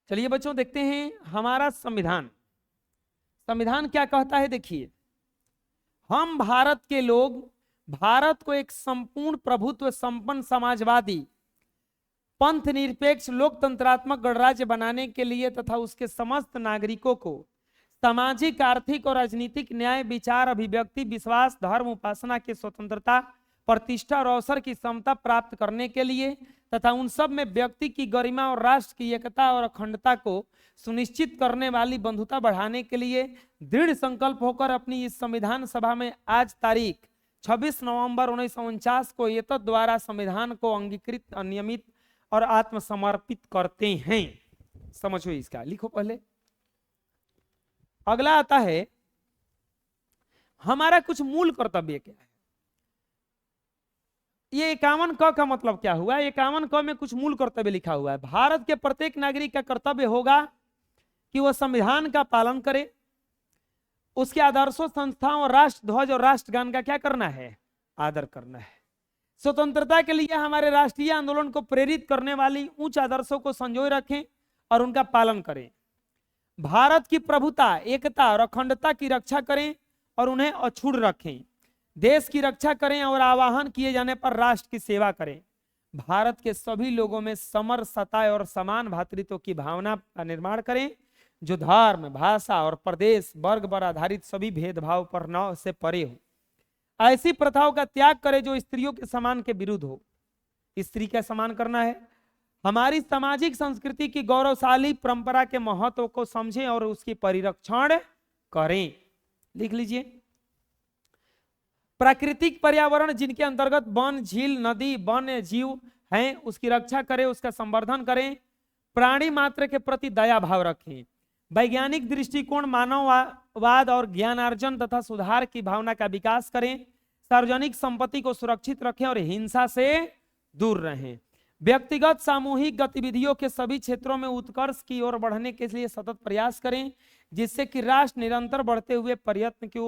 चलिए बच्चों देखते हैं हमारा संविधान। संविधान क्या कहता है, देखिए, हम भारत के लोग भारत को एक संपूर्ण प्रभुत्व संपन्न समाजवादी पंथ निरपेक्ष लोकतंत्रात्मक गणराज्य बनाने के लिए तथा उसके समस्त नागरिकों को सामाजिक, आर्थिक और राजनीतिक न्याय, विचार, अभिव्यक्ति, विश्वास, धर्म, उपासना की स्वतंत्रता, प्रतिष्ठा और अवसर की समता प्राप्त करने के लिए तथा उन सब में व्यक्ति की गरिमा और राष्ट्र की एकता और अखंडता को सुनिश्चित करने वाली बंधुता बढ़ाने के लिए दृढ़ संकल्प होकर अपनी इस संविधान सभा में आज तारीख 26 नवंबर 1949 को एतद द्वारा संविधान को अंगीकृत, नियमित और आत्मसमर्पित करते हैं। समझो इसका, लिखो पहले। अगला आता है हमारा कुछ मूल कर्तव्य क्या है। ये 51 क का मतलब क्या हुआ? 51 क में कुछ मूल कर्तव्य लिखा हुआ है। भारत के प्रत्येक नागरिक का कर्तव्य होगा कि वह संविधान का पालन करे, उसके आदर्शों, संस्थाओं और राष्ट्र ध्वज और राष्ट्रगान का क्या करना है? आदर करना है। स्वतंत्रता के लिए हमारे राष्ट्रीय आंदोलन को प्रेरित करने वाली उच्च आदर्शों को संजोए रखें और उनका पालन करें। भारत की प्रभुता, एकता और अखंडता की रक्षा करें और उन्हें अछूट रखें। देश की रक्षा करें और आह्वान किए जाने पर राष्ट्र की सेवा करें। भारत के सभी लोगों में समरसता और समान भातृत्व की भावना का निर्माण करें, जो धर्म, भाषा और प्रदेश, वर्ग पर आधारित सभी भेदभाव पर न से परे हो। ऐसी प्रथाओं का त्याग करें जो स्त्रियों के समान के विरुद्ध हो। स्त्री का सम्मान करना है। हमारी सामाजिक संस्कृति की गौरवशाली परंपरा के महत्व को समझें और उसकी परिरक्षण करें। लिख लीजिए। प्राकृतिक पर्यावरण जिनके अंतर्गत वन, झील, नदी, वन्य जीव हैं, उसकी रक्षा करें, उसका संवर्धन करें। प्राणी मात्र के प्रति दया भाव रखें। वैज्ञानिक दृष्टिकोण, मानववाद और ज्ञानार्जन तथा सुधार की भावना का विकास करें। सार्वजनिक संपत्ति को सुरक्षित रखें और हिंसा से दूर रहें। व्यक्तिगत, सामूहिक गतिविधियों के सभी क्षेत्रों में उत्कर्ष की ओर बढ़ने के लिए सतत प्रयास करें, जिससे कि राष्ट्र निरंतर बढ़ते हुए प्रयत्न की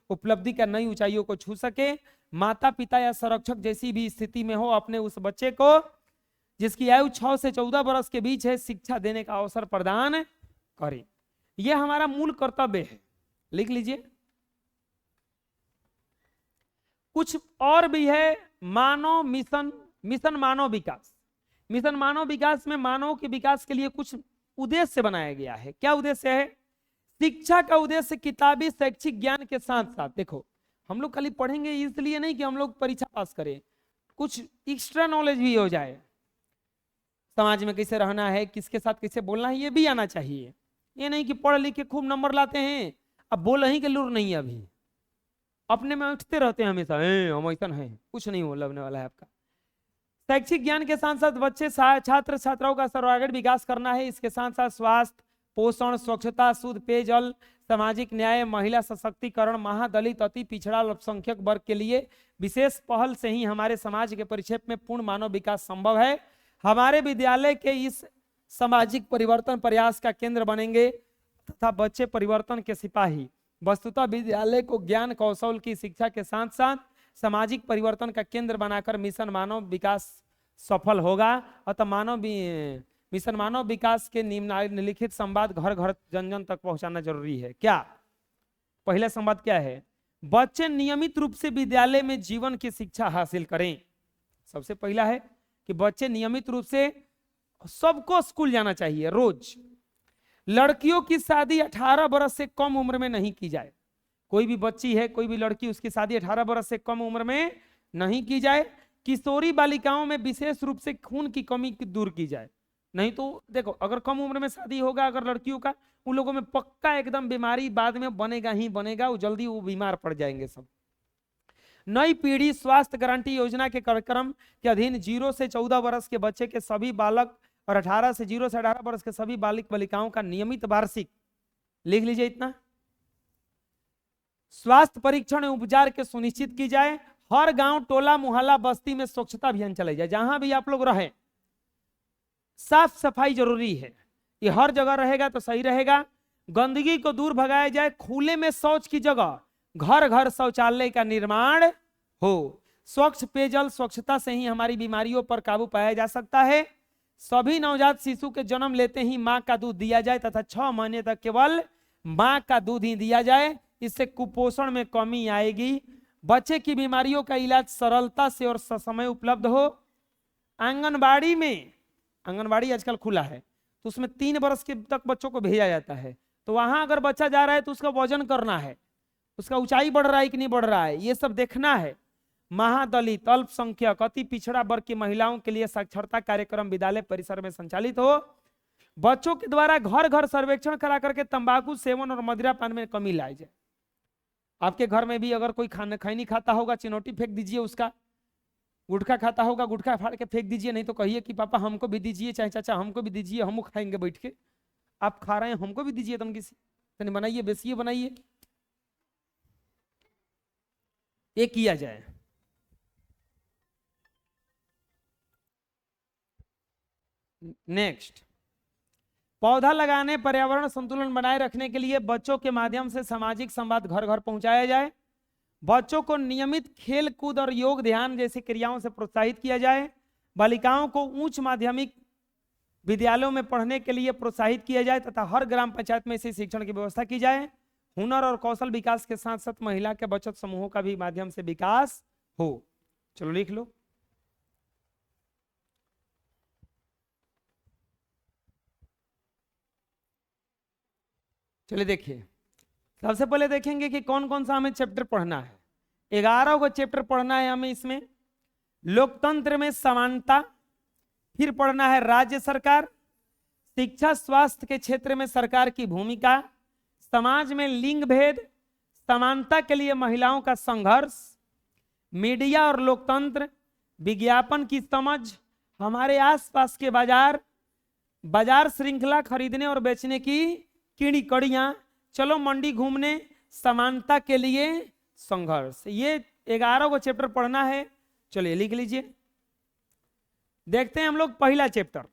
उपलब्धि का नई ऊंचाइयों को छू सके। माता पिता या संरक्षक जैसी भी स्थिति में हो, अपने उस बच्चे को जिसकी आयु 6 से 14 वर्ष के बीच है शिक्षा देने का अवसर प्रदान करें। यह हमारा मूल कर्तव्य है। लिख लीजिए। कुछ और भी है। मानव मिशन मानव विकास। मिशन मानव विकास में मानव के विकास के लिए कुछ उद्देश्य बनाया गया है। क्या उद्देश्य है? शिक्षा का उद्देश्य किताबी शैक्षिक ज्ञान के साथ साथ, देखो हम लोग खाली पढ़ेंगे इसलिए नहीं कि हम लोग परीक्षा पास करें, कुछ एक्स्ट्रा नॉलेज भी हो जाए। समाज में कैसे रहना है, किसके साथ कैसे बोलना है, ये भी आना चाहिए। ये नहीं कि पढ़ लिख के खूब नंबर लाते हैं, अब बोल ही के लूर नहीं है, अभी अपने में उठते रहते हैं हमेशा, हम ऐसा है, कुछ नहीं हो लगने वाला है आपका। शैक्षिक ज्ञान के साथ साथ बच्चे, छात्र छात्राओं का सर्वांगीण विकास करना है। इसके साथ साथ स्वास्थ्य, पोषण, स्वच्छता, शुद्ध पेयजल, सामाजिक न्याय, महिला सशक्तिकरण, महादलित, अति पिछड़ा, अल्पसंख्यक वर्ग के लिए विशेष पहल से ही हमारे समाज के परिक्षेप में पूर्ण मानव विकास संभव है। हमारे विद्यालय के इस सामाजिक परिवर्तन प्रयास का केंद्र बनेंगे तथा बच्चे परिवर्तन के सिपाही। वस्तुतः विद्यालय को ज्ञान कौशल की शिक्षा के साथ साथ सामाजिक परिवर्तन का केंद्र बनाकर मिशन मानव विकास सफल होगा। अतः मिशन मानव विकास के निम्नलिखित संवाद घर घर जन जन तक पहुंचाना जरूरी है। क्या? पहला संवाद क्या है? बच्चे नियमित रूप से विद्यालय में जीवन की शिक्षा हासिल करें। सबसे पहला है कि बच्चे नियमित रूप से, सबको स्कूल जाना चाहिए रोज। लड़कियों की शादी 18 वर्ष से कम उम्र में नहीं की जाए। कोई भी बच्ची है, कोई भी लड़की, उसकी शादी 18 वर्ष से कम उम्र में नहीं की जाए। किशोरी बालिकाओं में विशेष रूप से खून की कमी दूर की जाए। नहीं तो देखो, अगर कम उम्र में शादी होगा अगर लड़कियों का, उन लोगों में पक्का एकदम बीमारी बाद में बनेगा ही बनेगा, वो जल्दी वो बीमार पड़ जाएंगे सब। नई पीढ़ी स्वास्थ्य गारंटी योजना के कार्यक्रम के अधीन 0 से 14 वर्ष के बच्चे के सभी बालक और 0 से 18 वर्ष के सभी बालिक बालिकाओं का नियमित वार्षिक, लिख लीजिए इतना, स्वास्थ्य परीक्षण एवं उपचार के सुनिश्चित की जाए। हर गांव, टोला, मोहल्ला, बस्ती में स्वच्छता अभियान चलाया जाए। जहां भी आप लोग रहे साफ सफाई जरूरी है, ये हर जगह रहेगा तो सही रहेगा। गंदगी को दूर भगाया जाए। खुले में शौच की जगह घर घर शौचालय का निर्माण हो। स्वच्छ पेयजल, स्वच्छता से ही हमारी बीमारियों पर काबू पाया जा सकता है। सभी नवजात शिशु के जन्म लेते ही मां का दूध दिया जाए तथा 6 महीने तक केवल मां का दूध ही दिया जाए। इससे कुपोषण में कमी आएगी। बच्चे की बीमारियों का इलाज सरलता से और ससमय उपलब्ध हो। आंगनबाड़ी में, आंगनबाड़ी आजकल खुला है तो उसमें 3 वर्ष के तक बच्चों को भेजा जाता है, तो वहां अगर बच्चा जा रहा है तो उसका वजन करना है, उसका ऊंचाई बढ़ रहा है कि नहीं बढ़ रहा है, ये सब देखना है। महादलित, अल्पसंख्यक, अति पिछड़ा वर्ग की महिलाओं के लिए साक्षरता कार्यक्रम विद्यालय परिसर में संचालित हो। बच्चों के द्वारा घर घर सर्वेक्षण करा करके तंबाकू सेवन और मदिरा पान में कमी लाई जाए। आपके घर में भी अगर कोई खाना खैनी खाता होगा, चिनौटी फेंक दीजिए उसका। गुटखा खाता होगा, गुटखा फाड़ के फेंक दीजिए, नहीं तो कहिए कि पापा हमको भी दीजिए, चाहे चाचा हमको भी दीजिए, हम खाएंगे बैठ के। आप खा रहे हैं, हमको भी दीजिए, तुम किसी तो बनाइए, बेसिए बनाइए, ये किया जाए। नेक्स्ट, पौधा लगाने, पर्यावरण संतुलन बनाए रखने के लिए बच्चों के माध्यम से सामाजिक संवाद घर घर पहुंचाया जाए। बच्चों को नियमित खेल कूद और योग ध्यान जैसी क्रियाओं से प्रोत्साहित किया जाए। बालिकाओं को उच्च माध्यमिक विद्यालयों में पढ़ने के लिए प्रोत्साहित किया जाए तथा हर ग्राम पंचायत में इसे शिक्षण की व्यवस्था की जाए। हुनर और कौशल विकास के साथ साथ महिला के बचत समूहों का भी माध्यम से विकास हो। चलो लिख लो। चलिए देखिए, सबसे पहले देखेंगे कि कौन कौन सा हमें चैप्टर पढ़ना है। 11 को चैप्टर पढ़ना है हमें। इसमें लोकतंत्र में समानता, फिर पढ़ना है राज्य सरकार, शिक्षा स्वास्थ्य के क्षेत्र में सरकार की भूमिका, समाज में लिंग भेद, समानता के लिए महिलाओं का संघर्ष, मीडिया और लोकतंत्र, विज्ञापन की समझ, हमारे आसपास के बाजार, बाजार श्रृंखला, खरीदने और बेचने की कीड़ी कड़ियां, चलो मंडी घूमने, समानता के लिए संघर्ष। ये 11 को चैप्टर पढ़ना है। चलिए लिख लीजिए। देखते हैं हम लोग पहला चैप्टर,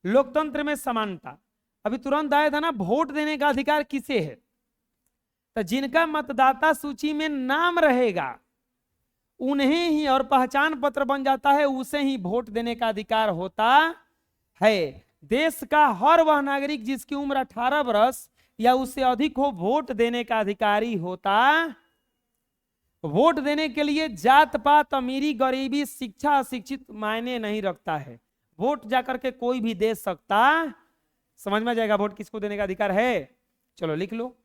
लोकतंत्र में समानता। अभी तुरंत आया था ना, वोट देने का अधिकार किसे है? तो जिनका मतदाता सूची में नाम रहेगा उन्हें ही, और पहचान पत्र बन जाता है, उसे ही वोट देने का अधिकार होता है। देश का हर वह नागरिक जिसकी उम्र 18 वर्ष या उससे अधिक हो वोट देने का अधिकारी होता। वोट देने के लिए जात पात, अमीरी गरीबी, शिक्षा अशिक्षित मायने नहीं रखता है। वोट जाकर के कोई भी दे सकता। समझ में आ जाएगा वोट किसको देने का अधिकार है? चलो लिख लो।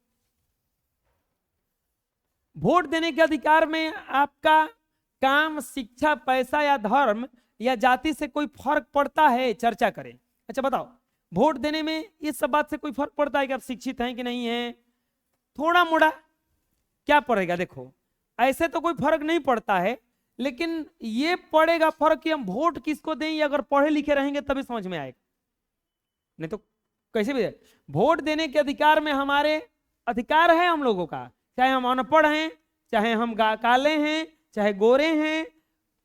वोट देने के अधिकार में आपका काम, शिक्षा, पैसा या धर्म या जाति से कोई फर्क पड़ता है? चर्चा करें। अच्छा बताओ, वोट देने में इस सब बात से कोई फर्क पड़ता है कि आप शिक्षित हैं कि नहीं हैं? थोड़ा मोड़ा क्या पड़ेगा? देखो, ऐसे तो कोई फर्क नहीं पड़ता है, लेकिन ये पड़ेगा फर्क कि हम वोट किसको दें। अगर पढ़े लिखे रहेंगे तभी समझ में आएगा, नहीं तो कैसे भी। वोट देने के अधिकार में हमारे अधिकार है हम लोगों का, चाहे हम अनपढ़ हैं, चाहे हम काले हैं, चाहे गोरे हैं,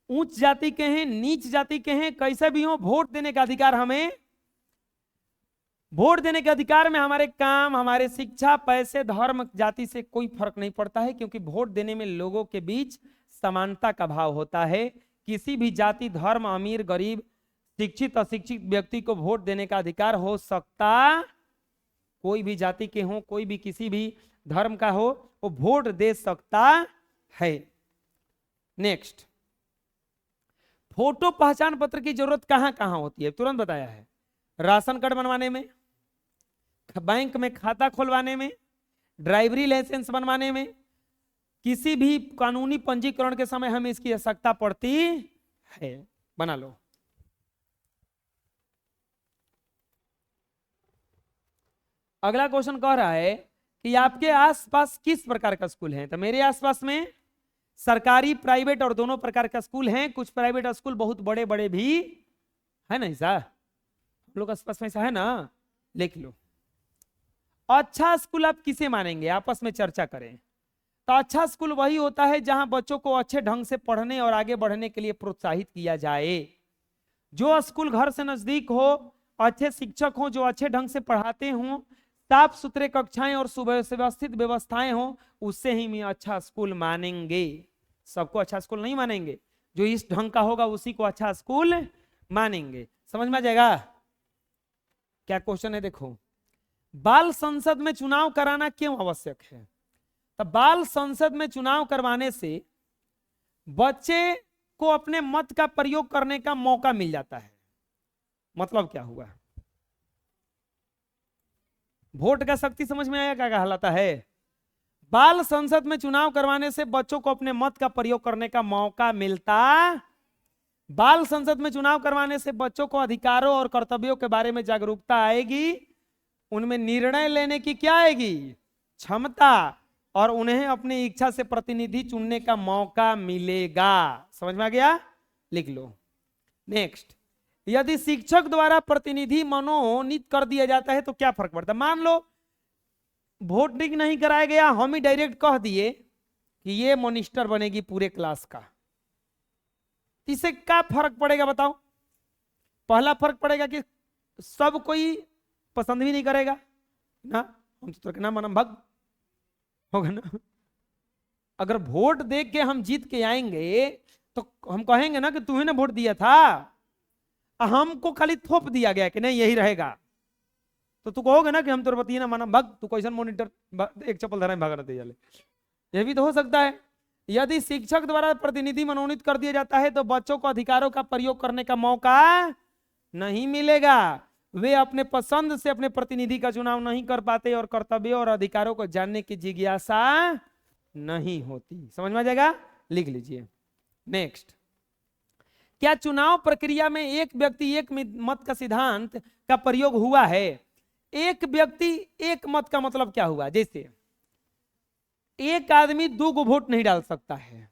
उच्च जाति के हैं, नीच जाति के हैं, कैसे भी हो, वोट देने का अधिकार हमें। वोट देने के अधिकार में हमारे काम, हमारे शिक्षा, पैसे, धर्म, जाति से कोई फर्क नहीं पड़ता है, क्योंकि वोट देने में लोगों के बीच समानता का भाव होता है। किसी भी जाति, धर्म, अमीर गरीब, शिक्षित अशिक्षित व्यक्ति को वोट देने का अधिकार हो सकता। कोई भी जाति के हो, कोई भी किसी भी धर्म का हो, वो वोट दे सकता है। नेक्स्ट, फोटो पहचान पत्र की जरूरत कहां कहां होती है? तुरंत बताया है। राशन कार्ड बनवाने में, बैंक में खाता खुलवाने में, ड्राइवरी लाइसेंस बनवाने में, किसी भी कानूनी पंजीकरण के समय हमें इसकी आवश्यकता पड़ती है। बना लो। अगला क्वेश्चन कह रहा है कि आपके आसपास किस प्रकार का स्कूल है? तो मेरे आसपास में सरकारी, प्राइवेट और दोनों प्रकार का स्कूल हैं। कुछ प्राइवेट स्कूल बहुत बड़े बड़े भी है ना, ऐसा हम लोग आसपास में ऐसा है ना, लिख लो। अच्छा स्कूल आप किसे मानेंगे? आपस में चर्चा करें। तो अच्छा स्कूल वही होता है जहां बच्चों को अच्छे ढंग से पढ़ने और आगे बढ़ने के लिए प्रोत्साहित किया जाए। जो स्कूल घर से नजदीक हो, अच्छे शिक्षक हो जो अच्छे ढंग से पढ़ाते हों, साफ सुथरे कक्षाएं और सुव्यवस्थित व्यवस्थाएं हो, उससे ही मैं अच्छा स्कूल मानेंगे। सबको अच्छा स्कूल नहीं मानेंगे, जो इस ढंग का होगा उसी को अच्छा स्कूल मानेंगे। समझ में आ जाएगा? क्या क्वेश्चन है देखो, बाल संसद में चुनाव कराना क्यों आवश्यक है? तो बाल संसद में चुनाव करवाने से बच्चे को अपने मत का प्रयोग करने का मौका मिल जाता है। मतलब क्या हुआ? वोट का शक्ति समझ में आया क्या कहलाता है? बाल संसद में चुनाव करवाने से बच्चों को अपने मत का प्रयोग करने का मौका मिलता। बाल संसद में चुनाव करवाने से बच्चों को अधिकारों और कर्तव्यों के बारे में जागरूकता आएगी, उनमें निर्णय लेने की क्या आएगी? क्षमता, और उन्हें अपनी इच्छा से प्रतिनिधि चुनने का मौका मिलेगा। समझ में आ गया? लिख लो। नेक्स्ट, यदि शिक्षक द्वारा प्रतिनिधि मनोनीत कर दिया जाता है तो क्या फर्क पड़ता है? मान लो वोटिंग नहीं कराया गया, हम ही डायरेक्ट कह दिए कि ये मॉनिटर बनेगी पूरे क्लास का, इससे क्या फर्क पड़ेगा बताओ? पहला फर्क पड़ेगा कि सब कोई पसंद भी नहीं करेगा ना, हम तो ना मनम भग होगा ना। अगर वोट दे के हम जीत के आएंगे तो हम कहेंगे ना कि तू ही ने वोट दिया था, हमको खाली थोप दिया गया कि नहीं यही रहेगा, तो तू कहोगे ना कि हम तेरे पति ना माना भग, तू कैसा मॉनिटर एक चप्पल धरा भागना दे। ये भी तो हो सकता है। यदि शिक्षक द्वारा प्रतिनिधि मनोनीत कर दिया जाता है तो बच्चों को अधिकारों का प्रयोग करने का मौका नहीं मिलेगा, वे अपने पसंद से अपने प्रतिनिधि का चुनाव नहीं कर पाते और कर्तव्यों और अधिकारों को जानने की जिज्ञासा नहीं होती। समझ में आ जाएगा? लिख लीजिए। नेक्स्ट, क्या चुनाव प्रक्रिया में एक व्यक्ति एक मत का सिद्धांत का प्रयोग हुआ है? एक व्यक्ति एक मत का मतलब क्या हुआ? जैसे एक आदमी 2 गो वोट नहीं डाल सकता है,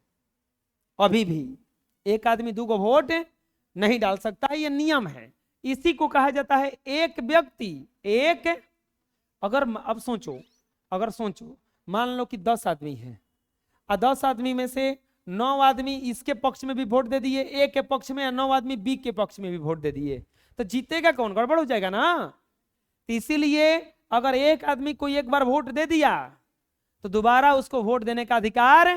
अभी भी एक आदमी 2 गो वोट नहीं डाल सकता है, यह नियम है। इसी को कहा जाता है एक व्यक्ति एक। अगर अब सोचो, अगर सोचो मान लो कि 10 आदमी हैं और 10 आदमी में से 9 आदमी इसके पक्ष में भी वोट दे दिए ए के पक्ष में, 9 आदमी बी के पक्ष में भी वोट दे दिए, तो जीतेगा कौन? गड़बड़ हो जाएगा ना। तो इसीलिए अगर एक आदमी को एक बार वोट दे दिया तो दोबारा उसको वोट देने का अधिकार,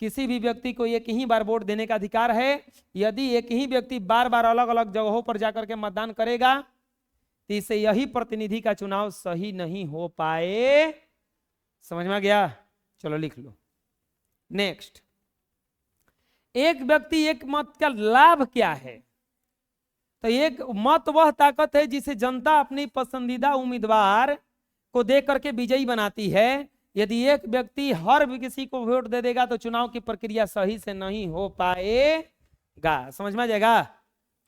किसी भी व्यक्ति को एक ही बार वोट देने का अधिकार है। यदि एक ही व्यक्ति बार बार अलग अलग जगहों पर जाकर के मतदान करेगा तो इससे यही प्रतिनिधि का चुनाव सही नहीं हो पाए। समझ में आ गया? चलो लिख लो। नेक्स्ट, एक व्यक्ति एक मत का लाभ क्या है? तो एक मत वह ताकत है जिसे जनता अपनी पसंदीदा उम्मीदवार को दे करके विजयी बनाती है। यदि एक व्यक्ति हर किसी को वोट दे देगा तो चुनाव की प्रक्रिया सही से नहीं हो पाएगा। समझ में आ जाएगा?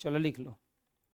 चलो लिख लो।